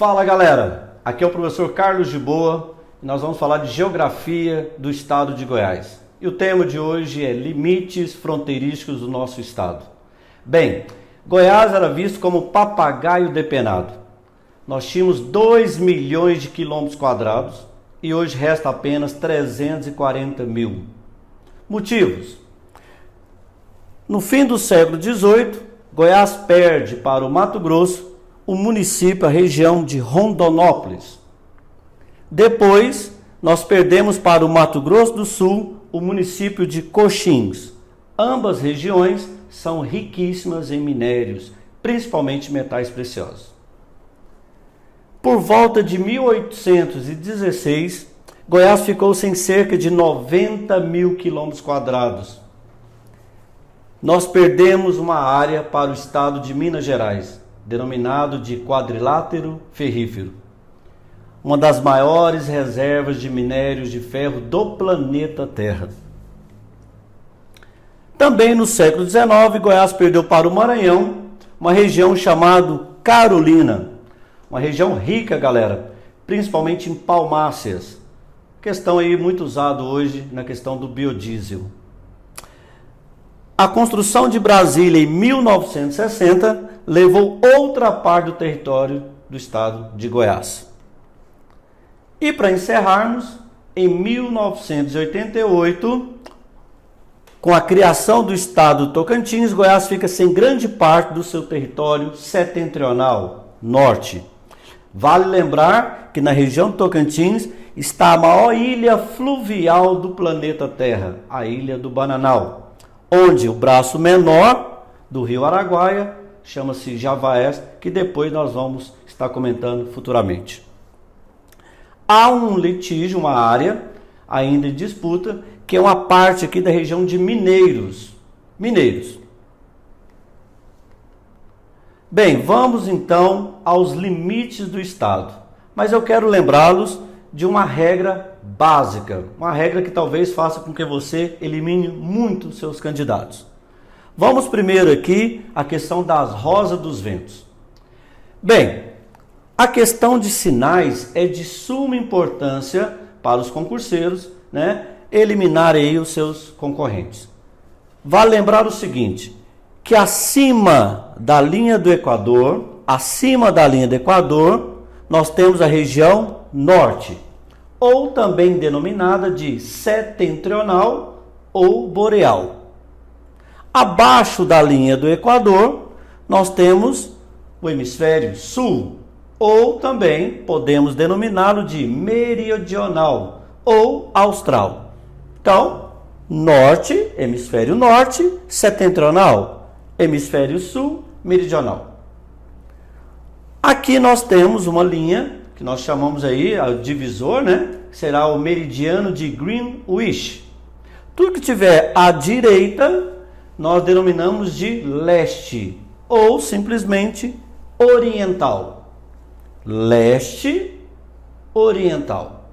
Fala galera, aqui é o professor Carlos de Boa e nós vamos falar de geografia do estado de Goiás. E o tema de hoje é limites fronteiriços do nosso estado. Bem, Goiás era visto como papagaio depenado. Nós tínhamos 2 milhões de quilômetros quadrados e hoje resta apenas 340 mil. Motivos? No fim do século XVIII, Goiás perde para o Mato Grosso o município, a região de Rondonópolis. Depois, nós perdemos para o Mato Grosso do Sul o município de Coxins. Ambas regiões são riquíssimas em minérios, principalmente metais preciosos. Por volta de 1816, Goiás ficou sem cerca de 90 mil quilômetros quadrados. Nós perdemos uma área para o estado de Minas Gerais, denominado de quadrilátero ferrífero, uma das maiores reservas de minérios de ferro do planeta Terra. Também no século XIX, Goiás perdeu para o Maranhão uma região chamada Carolina, uma região rica, galera, principalmente em palmáceas, questão aí muito usada hoje na questão do biodiesel. A construção de Brasília em 1960 levou outra parte do território do estado de Goiás. E para encerrarmos, em 1988, com a criação do estado do Tocantins, Goiás fica sem grande parte do seu território setentrional, norte. Vale lembrar que na região do Tocantins está a maior ilha fluvial do planeta Terra, a Ilha do Bananal, onde o braço menor do rio Araguaia chama-se Javaés, que depois nós vamos estar comentando futuramente. Há um litígio, uma área ainda em disputa, que é uma parte aqui da região de Mineiros. Bem, vamos então aos limites do estado. Mas eu quero lembrá-los de uma regra básica, uma regra que talvez faça com que você elimine muito seus candidatos. Vamos primeiro aqui à questão das rosas dos ventos. Bem, a questão de sinais é de suma importância para os concurseiros, eliminar aí os seus concorrentes. Vale lembrar o seguinte, que acima da linha do Equador, nós temos a região norte, ou também denominada de setentrional ou boreal. Abaixo da linha do Equador, nós temos o hemisfério sul, ou também podemos denominá-lo de meridional ou austral. Então, norte, hemisfério norte, setentrional, hemisfério sul, meridional. Aqui nós temos uma linha que nós chamamos aí, o divisor, será o meridiano de Greenwich. Tudo que tiver à direita, nós denominamos de leste, ou simplesmente oriental. Leste, oriental.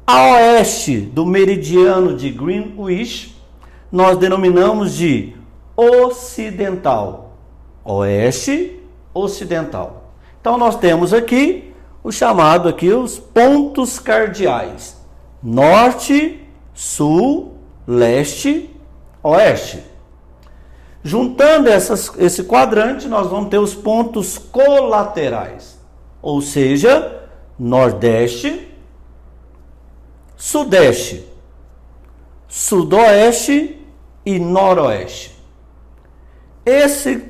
A oeste do meridiano de Greenwich, nós denominamos de ocidental. Oeste, ocidental. Então nós temos aqui o chamado aqui os pontos cardeais: norte, sul, leste, oeste. Juntando esse quadrante, nós vamos ter os pontos colaterais, ou seja, nordeste, sudeste, sudoeste e noroeste. Esses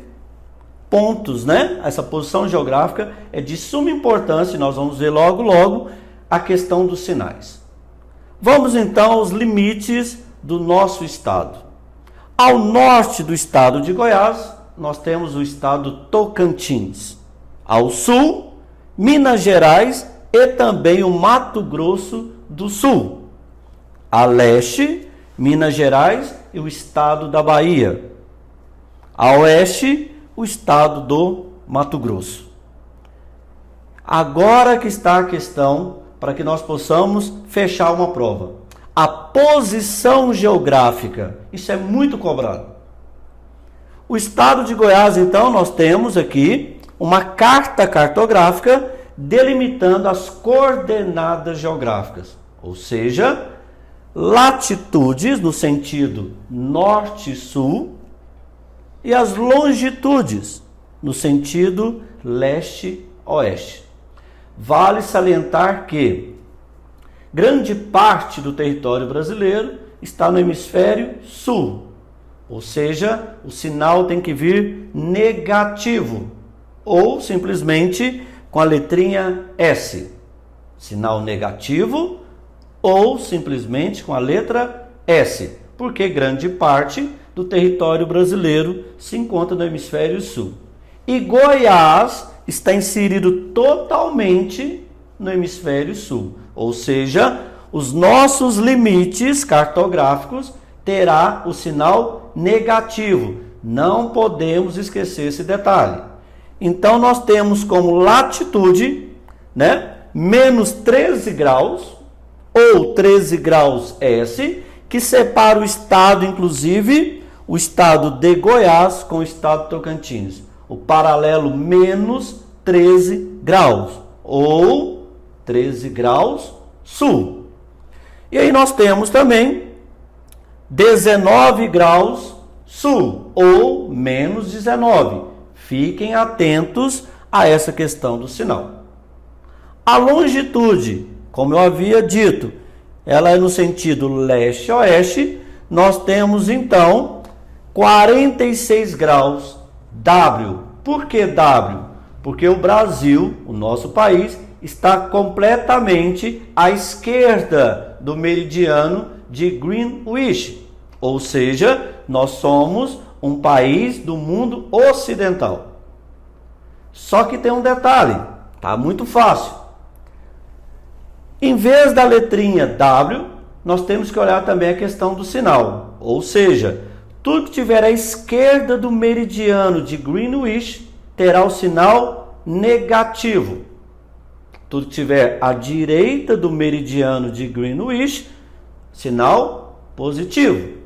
pontos, essa posição geográfica é de suma importância e nós vamos ver logo a questão dos sinais. Vamos então aos limites do nosso estado. Ao norte do estado de Goiás, nós temos o estado Tocantins. Ao sul, Minas Gerais e também o Mato Grosso do Sul. A leste, Minas Gerais e o estado da Bahia. A oeste, o estado do Mato Grosso. Agora que está a questão para que nós possamos fechar uma prova. A posição geográfica, isso é muito cobrado. O estado de Goiás, então, nós temos aqui uma carta cartográfica delimitando as coordenadas geográficas, ou seja, latitudes no sentido norte-sul e as longitudes no sentido leste-oeste. Vale salientar que grande parte do território brasileiro está no hemisfério sul, ou seja, o sinal tem que vir negativo ou simplesmente com a letrinha S. Sinal negativo ou simplesmente com a letra S, porque grande parte do território brasileiro se encontra no hemisfério sul. E Goiás está inserido totalmente no hemisfério sul, ou seja, os nossos limites cartográficos terá o sinal negativo. Não podemos esquecer esse detalhe. Então nós temos como latitude, menos 13 graus ou 13 graus S, que separa o estado, inclusive, o estado de Goiás com o estado de Tocantins. O paralelo menos 13 graus ou 13 graus sul. E aí nós temos também 19 graus sul ou menos 19. Fiquem atentos a essa questão do sinal. A longitude, como eu havia dito, ela é no sentido leste-oeste. Nós temos então 46 graus W. Por que W? Porque o Brasil, o nosso país, está completamente à esquerda do meridiano de Greenwich. Ou seja, nós somos um país do mundo ocidental. Só que tem um detalhe, tá muito fácil. Em vez da letrinha W, nós temos que olhar também a questão do sinal. Ou seja, tudo que tiver à esquerda do meridiano de Greenwich terá o sinal negativo. Tudo que tiver à direita do meridiano de Greenwich, sinal positivo.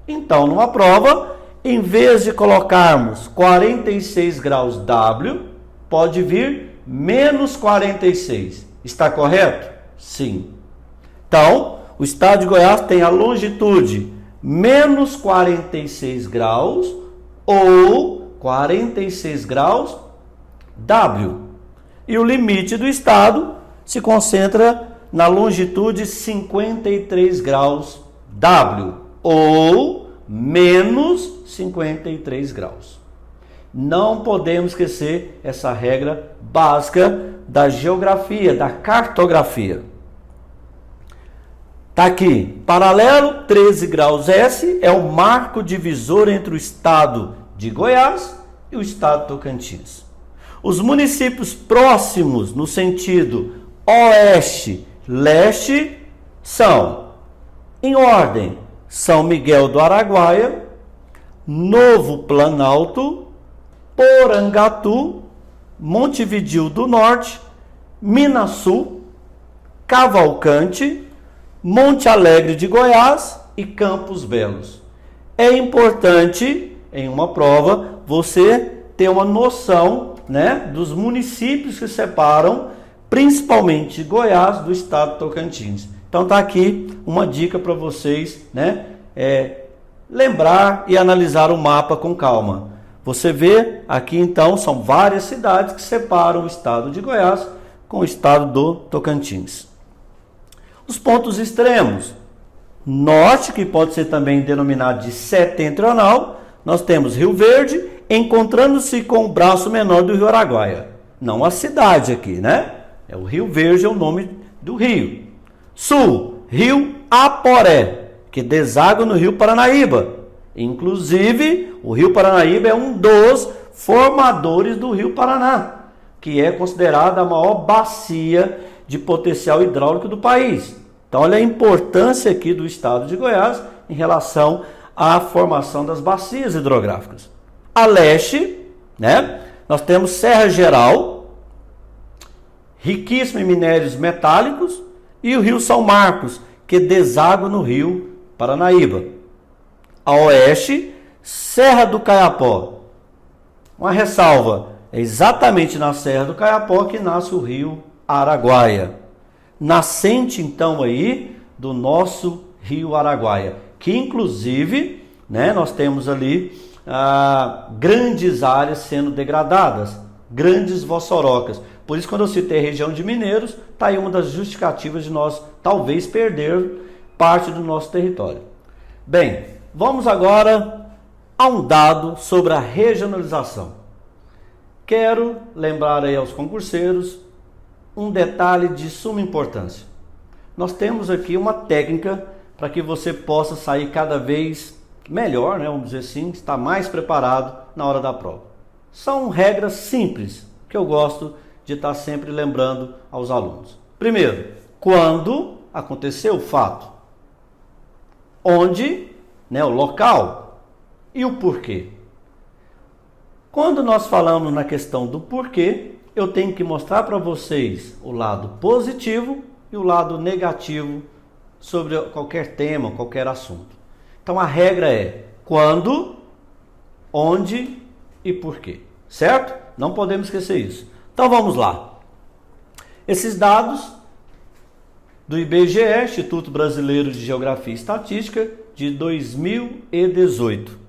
Então, numa prova, em vez de colocarmos 46 graus W, pode vir menos 46. Está correto? Sim. Então, o estado de Goiás tem a longitude menos 46 graus ou 46 graus W. E o limite do estado se concentra na longitude 53 graus W ou menos 53 graus. Não podemos esquecer essa regra básica da geografia, da cartografia. Está aqui, paralelo 13 graus S é o marco divisor entre o estado de Goiás e o estado de Tocantins. Os municípios próximos no sentido oeste-leste são, em ordem, São Miguel do Araguaia, Novo Planalto, Porangatu, Montevidéu do Norte, Minasul, Cavalcante, Monte Alegre de Goiás e Campos Belos. É importante, em uma prova, você ter uma noção, dos municípios que separam, principalmente Goiás, do estado de Tocantins. Então está aqui uma dica para vocês, lembrar e analisar o mapa com calma. Você vê aqui então, são várias cidades que separam o estado de Goiás com o estado do Tocantins. Os pontos extremos, norte, que pode ser também denominado de setentrional, nós temos Rio Verde, encontrando-se com o braço menor do Rio Araguaia. Não a cidade aqui, É o Rio Verde, é o nome do rio. Sul, Rio Aporé, que deságua no Rio Paranaíba. Inclusive, o Rio Paranaíba é um dos formadores do Rio Paraná, que é considerada a maior bacia de potencial hidráulico do país. Então, olha a importância aqui do estado de Goiás em relação à formação das bacias hidrográficas. A leste, nós temos Serra Geral, riquíssima em minérios metálicos, e o Rio São Marcos, que deságua no Rio Paranaíba. A oeste, Serra do Caiapó. Uma ressalva, é exatamente na Serra do Caiapó que nasce o rio Araguaia. Nascente então aí do nosso rio Araguaia, que inclusive, né, nós temos ali grandes áreas sendo degradadas, grandes vossorocas. Por isso, quando eu citei a região de Mineiros, está aí uma das justificativas de nós talvez perder parte do nosso território. Bem, vamos agora a um dado sobre a regionalização. Quero lembrar aí aos concurseiros um detalhe de suma importância. Nós temos aqui uma técnica para que você possa sair cada vez melhor, né, vamos dizer assim, estar mais preparado na hora da prova. São regras simples que eu gosto de estar sempre lembrando aos alunos. Primeiro, quando aconteceu o fato? Onde, né, o local e o porquê. Quando nós falamos na questão do porquê, eu tenho que mostrar para vocês o lado positivo e o lado negativo sobre qualquer tema, qualquer assunto. Então a regra é quando, onde e porquê, certo? Não podemos esquecer isso. Então vamos lá. Esses dados do IBGE, Instituto Brasileiro de Geografia e Estatística, de 2018.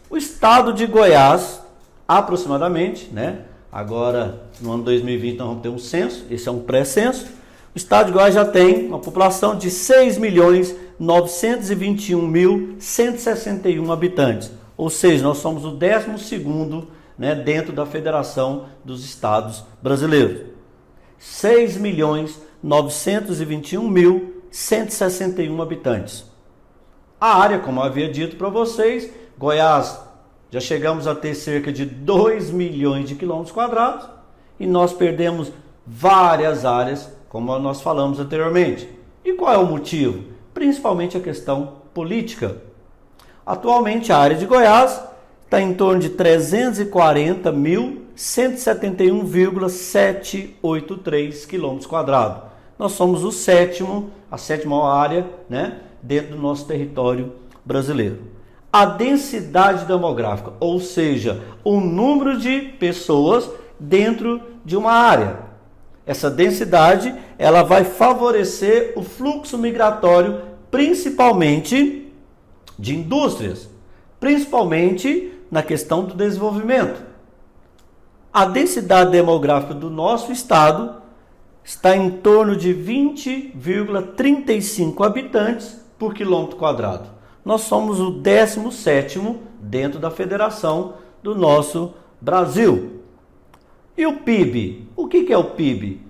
O estado de Goiás, aproximadamente, né? Agora no ano 2020 nós vamos ter um censo, esse é um pré-censo. O estado de Goiás já tem uma população de 6.921.161 habitantes. Ou seja, nós somos o 12º, né, dentro da Federação dos Estados Brasileiros. 6.921.161 habitantes. A área, como eu havia dito para vocês, Goiás, já chegamos a ter cerca de 2 milhões de quilômetros quadrados e nós perdemos várias áreas, como nós falamos anteriormente. E qual é o motivo? Principalmente a questão política. Atualmente a área de Goiás está em torno de 340.171,783 quilômetros quadrados. Nós somos a sétima área, né, dentro do nosso território brasileiro. A densidade demográfica, ou seja, o número de pessoas dentro de uma área. Essa densidade, ela vai favorecer o fluxo migratório, principalmente de indústrias, principalmente na questão do desenvolvimento. A densidade demográfica do nosso estado está em torno de 20,35 habitantes por quilômetro quadrado. Nós somos o 17º dentro da federação do nosso Brasil. E o PIB? O que é o PIB?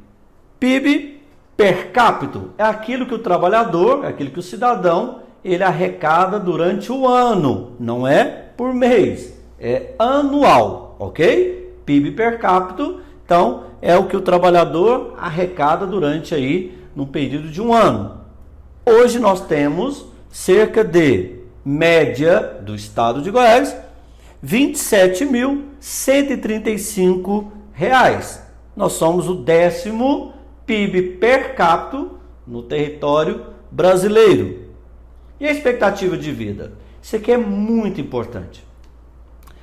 PIB per capita é aquilo que o trabalhador, é aquilo que o cidadão, ele arrecada durante o ano, não é por mês, é anual, ok? PIB per capita, então, é o que o trabalhador arrecada durante aí, num período de um ano. Hoje nós temos cerca de, média do estado de Goiás, R$ 27.135. Nós somos o 10º PIB per capita no território brasileiro. E a expectativa de vida? Isso aqui é muito importante.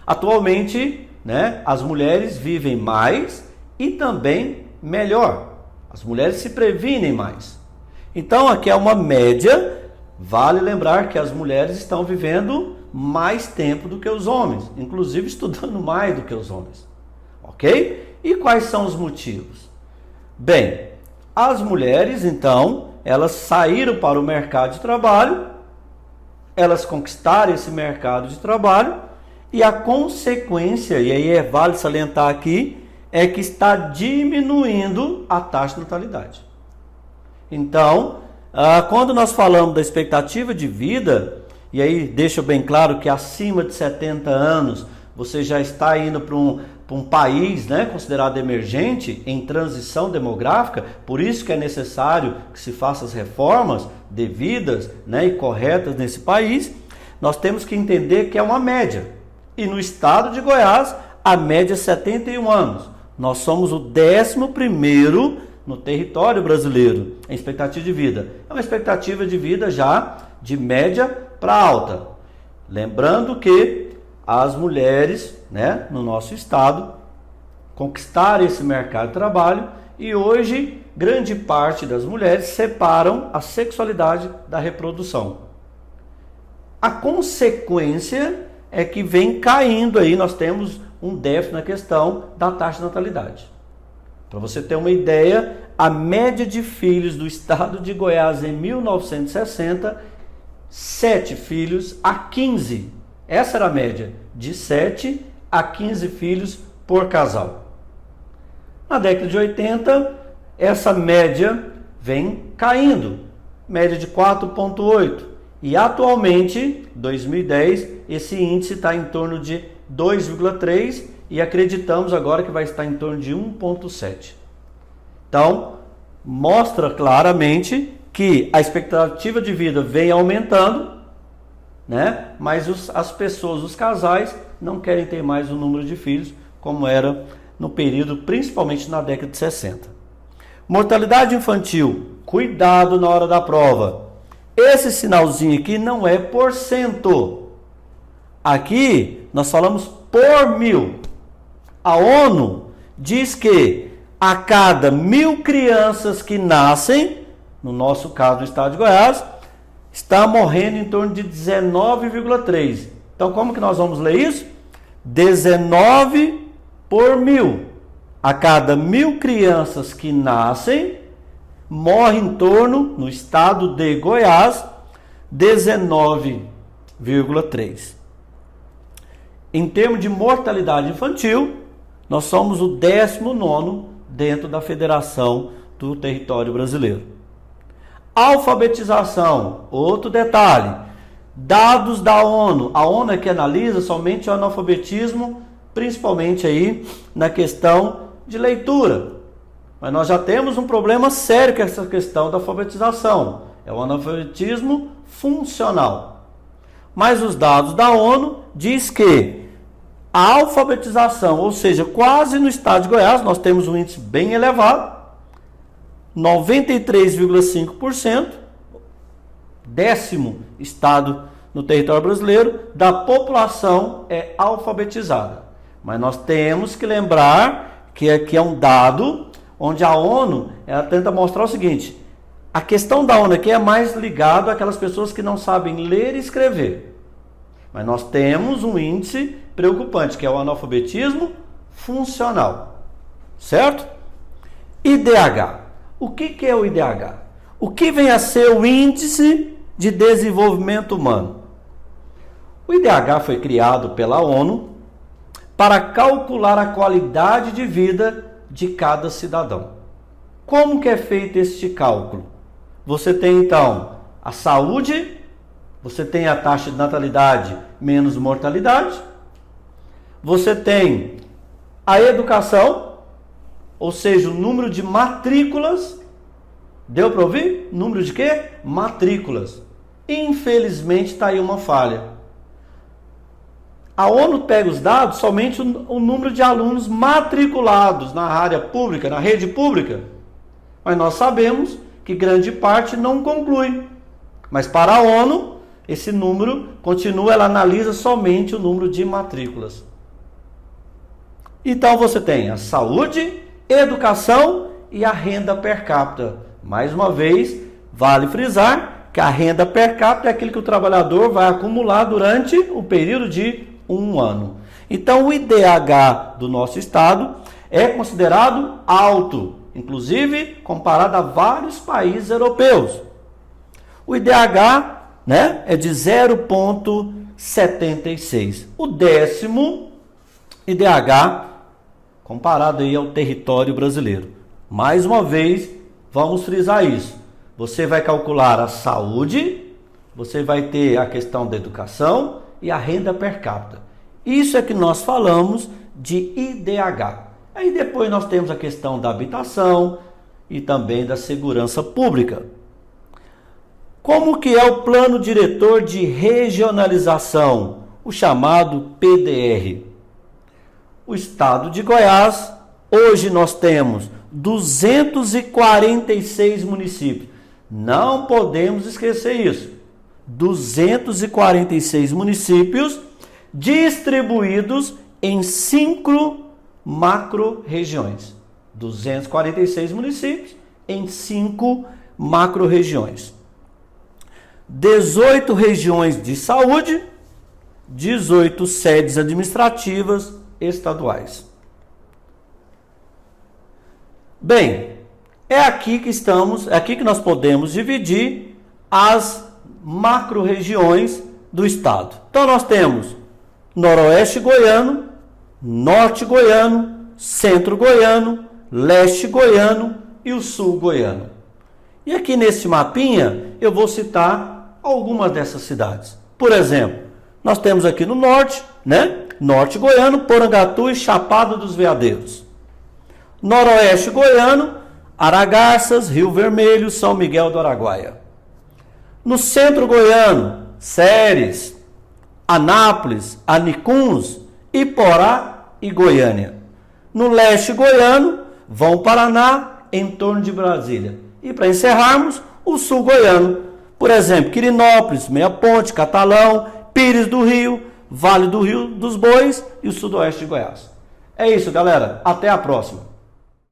Atualmente, né, as mulheres vivem mais e também melhor. As mulheres se previnem mais. Então, aqui é uma média. Vale lembrar que as mulheres estão vivendo mais tempo do que os homens, inclusive estudando mais do que os homens. Ok? E quais são os motivos? Bem, as mulheres, então, elas saíram para o mercado de trabalho, elas conquistaram esse mercado de trabalho e a consequência, e aí vale salientar aqui, é que está diminuindo a taxa de natalidade. Então, quando nós falamos da expectativa de vida, e aí deixa bem claro que acima de 70 anos você já está indo para um país, né, considerado emergente, em transição demográfica, por isso que é necessário que se façam as reformas devidas, né, e corretas nesse país. Nós temos que entender que é uma média. E no estado de Goiás, a média é 71 anos. Nós somos o 11º no território brasileiro, em expectativa de vida. É uma expectativa de vida já de média para alta. Lembrando que as mulheres, né, no nosso estado, conquistar esse mercado de trabalho e hoje grande parte das mulheres separam a sexualidade da reprodução. A consequência é que vem caindo aí, nós temos um déficit na questão da taxa de natalidade. Para você ter uma ideia, a média de filhos do estado de Goiás em 1960, 7 filhos a 15. Essa era a média, de 7 a 15 filhos por casal. Na década de 80, essa média vem caindo, média de 4,8. E atualmente, 2010, esse índice está em torno de 2,3 e acreditamos agora que vai estar em torno de 1,7. Então, mostra claramente que a expectativa de vida vem aumentando, né? Mas as pessoas, os casais, não querem ter mais o número de filhos como era no período, principalmente na década de 60. Mortalidade infantil, cuidado na hora da prova. Esse sinalzinho aqui não é porcento. Aqui nós falamos por mil. A ONU diz que a cada 1.000 crianças que nascem, no nosso caso do estado de Goiás, está morrendo em torno de 19,3. Então como que nós vamos ler isso? 19 por 1.000. A cada 1.000 crianças que nascem, morre em torno, no estado de Goiás, 19,3. Em termos de mortalidade infantil, nós somos o 19º dentro da federação do território brasileiro. Alfabetização, outro detalhe. Dados da ONU. A ONU é que analisa somente o analfabetismo, principalmente aí na questão de leitura. Mas nós já temos um problema sério com essa questão da alfabetização. É o analfabetismo funcional. Mas os dados da ONU diz que a alfabetização, ou seja, quase no estado de Goiás, nós temos um índice bem elevado, 93,5%, 10º estado no território brasileiro, da população é alfabetizada. Mas nós temos que lembrar que aqui é um dado onde a ONU ela tenta mostrar o seguinte: a questão da ONU aqui é mais ligada àquelas pessoas que não sabem ler e escrever. Mas nós temos um índice preocupante, que é o analfabetismo funcional. Certo? IDH. O que é o IDH? O que vem a ser o Índice de Desenvolvimento Humano? O IDH foi criado pela ONU para calcular a qualidade de vida de cada cidadão. Como que é feito este cálculo? Você tem então a saúde, você tem a taxa de natalidade menos mortalidade, você tem a educação, ou seja, o número de matrículas. Deu para ouvir? Número de quê? Matrículas. Infelizmente está aí uma falha. A ONU pega os dados somente o número de alunos matriculados na área pública, na rede pública. Mas nós sabemos que grande parte não conclui. Mas para a ONU, esse número continua, ela analisa somente o número de matrículas. Então você tem a saúde, educação e a renda per capita. Mais uma vez, vale frisar que a renda per capita é aquilo que o trabalhador vai acumular durante o período de um ano. Então o IDH do nosso estado é considerado alto, inclusive comparado a vários países europeus. O IDH, né, é de 0,76. O 10º IDH comparado aí ao território brasileiro. Mais uma vez, vamos frisar isso. Você vai calcular a saúde, você vai ter a questão da educação e a renda per capita. Isso é que nós falamos de IDH. Aí depois nós temos a questão da habitação e também da segurança pública. Como que é o plano diretor de regionalização, o chamado PDR? O estado de Goiás, hoje nós temos 246 municípios. Não podemos esquecer isso. 246 municípios distribuídos em 5 macro-regiões. 246 municípios em 5 macro-regiões. 18 regiões de saúde, 18 sedes administrativas estaduais. Bem, é aqui que nós podemos dividir as macro-regiões do estado. Então nós temos Noroeste Goiano, Norte Goiano, Centro Goiano, Leste Goiano e o Sul Goiano. E aqui nesse mapinha eu vou citar algumas dessas cidades. Por exemplo, nós temos aqui no norte, Norte Goiano, Porangatu e Chapada dos Veadeiros. Noroeste Goiano, Aragarças, Rio Vermelho, São Miguel do Araguaia. No Centro Goiano, Ceres, Anápolis, Anicuns, Iporá e Goiânia. No Leste Goiano, Vão Paraná, em torno de Brasília. E para encerrarmos, o Sul Goiano. Por exemplo, Quirinópolis, Meia Ponte, Catalão, Pires do Rio, Vale do Rio dos Bois e o Sudoeste de Goiás. É isso, galera. Até a próxima.